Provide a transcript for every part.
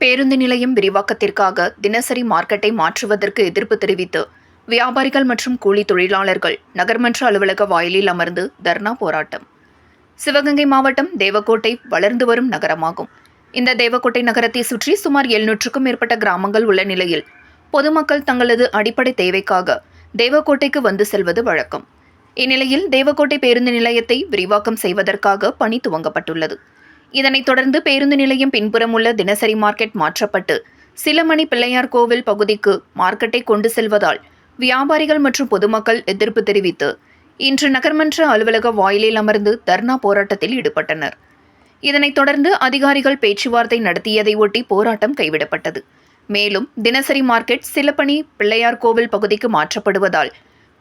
பேருந்து நிலையம் விரிவாக்கத்திற்காக தினசரி மார்க்கெட்டை மாற்றுவதற்கு எதிர்ப்பு தெரிவித்து வியாபாரிகள் மற்றும் கூலி தொழிலாளர்கள் நகர்மன்ற அலுவலக வாயிலில் அமர்ந்து தர்ணா போராட்டம். சிவகங்கை மாவட்டம் தேவக்கோட்டை வளர்ந்து வரும் நகரமாகும். இந்த தேவக்கோட்டை நகரத்தை சுற்றி சுமார் 700க்கும் மேற்பட்ட கிராமங்கள் உள்ள நிலையில் பொதுமக்கள் தங்களது அடிப்படை தேவைக்காக தேவக்கோட்டைக்கு வந்து செல்வது வழக்கம். இந்நிலையில் தேவக்கோட்டை பேருந்து நிலையத்தை விரிவாக்கம் செய்வதற்காக பணி துவங்கப்பட்டுள்ளது. இதனைத் தொடர்ந்து பேருந்து நிலையம் பின்புறம் உள்ள தினசரி மார்க்கெட் மாற்றப்பட்டு சிலமணி பிள்ளையார் கோவில் பகுதிக்கு மார்க்கெட்டை கொண்டு செல்வதால் வியாபாரிகள் மற்றும் பொதுமக்கள் எதிர்ப்பு தெரிவித்து இன்று நகர்மன்ற அலுவலக வாயிலில் அமர்ந்து தர்ணா போராட்டத்தில் ஈடுபட்டனர். இதனைத் தொடர்ந்து அதிகாரிகள் பேச்சுவார்த்தை நடத்தியதை ஒட்டி போராட்டம் கைவிடப்பட்டது. மேலும் தினசரி மார்க்கெட் சிலப்பணி பிள்ளையார் கோவில் பகுதிக்கு மாற்றப்படுவதால்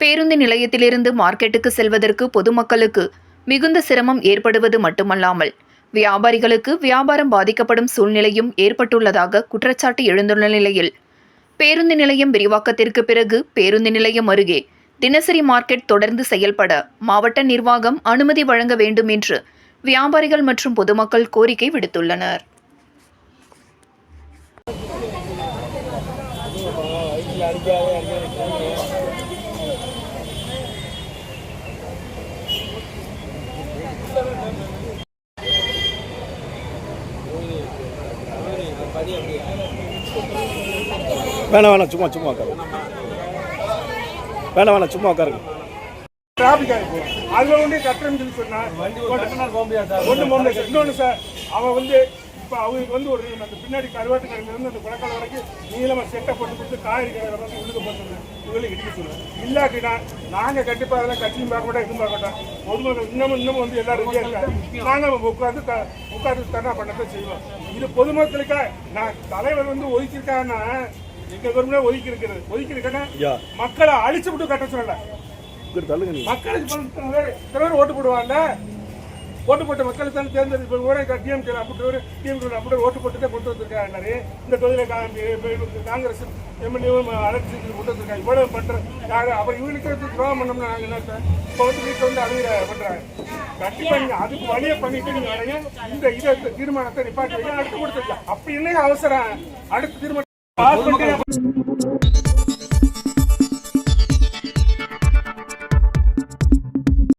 பேருந்து நிலையத்திலிருந்து மார்க்கெட்டுக்கு செல்வதற்கு பொதுமக்களுக்கு மிகுந்த சிரமம் ஏற்படுவது மட்டுமல்லாமல் வியாபாரிகளுக்கு வியாபாரம் பாதிக்கப்படும் சூழ்நிலையும் ஏற்பட்டுள்ளதாக குற்றச்சாட்டு எழுந்துள்ள நிலையில் பேருந்து நிலையம் விரிவாக்கத்திற்கு பிறகு பேருந்து நிலையம் அருகே தினசரி மார்க்கெட் தொடர்ந்து செயல்பட மாவட்ட நிர்வாகம் அனுமதி வழங்க வேண்டும் என்று வியாபாரிகள் மற்றும் பொதுமக்கள் கோரிக்கை விடுத்துள்ளனர். வேணாம் சும்மா உட்காரு. வேணாம் சும்மா உட்காருங்க. டிராஃபிக் ஆகிப்போம். அதில் ஒன்று கட்டணம் சொல்லி சொன்னால் இன்னொன்று சார், அவன் வந்து இப்போ அவங்களுக்கு வந்து ஒரு அந்த பின்னாடி கருவாட்டு கடையிலேருந்து அந்த குளக்கால வரைக்கும் நீளமாக செட்டை போட்டு கொடுத்து காய்கறி கடையில் வந்து உள்ளுக்க போட்டுருந்தேன். இவங்களுக்கு இடிக்க சொல்லுவேன். இல்லாட்டினா நாங்கள் கண்டிப்பாக அதெல்லாம் கட்சியும் பார்க்க மாட்டோம், எதுவும் பார்க்க மாட்டோம். பொதுமக்கள் இன்னமும் வந்து எல்லாரும் ரெடியாக இருக்காங்க. நாங்கள் உட்காந்து தர்ணா பண்ணத்தான் செய்வோம். இது பொதுமக்களுக்காக. நான் தலைவர் வந்து ஒதுக்கியிருக்காங்கன்னா எங்க கவர்மெண்ட் ஒதுக்கி இருக்கிறது மக்களை அழிச்சு விட்டு கட்ட சொல்லல. மக்களுக்கு ஓட்டு போடுவாங்க. ஓட்டு போட்ட மக்கள் தான் தேர்ந்தெடுப்பு அப்படி ஓட்டு போட்டு தான் கொண்டு வந்திருக்காங்க. இந்த தொகுதியில் காங்கிரஸ் எம்எல்ஏவும் அழைச்சி கொண்டு வந்திருக்காங்க. இவ்வளவு பண்றாங்க. அப்புறம் இவங்களுக்கு துரோகம் பண்ணோம்னா நாங்கள் என்ன இப்போ வந்து வீட்டில் வந்து அவங்க பண்றாங்க. கண்டிப்பா நீங்க அதுக்கு வழியை பண்ணிட்டு நீங்க வரீங்க. இந்த தீர்மானத்தை நிப்பாட்டி அடுத்து கொடுத்துருக்கோம். அப்படி என்ன அவசரம்? அடுத்த தீர்மானம்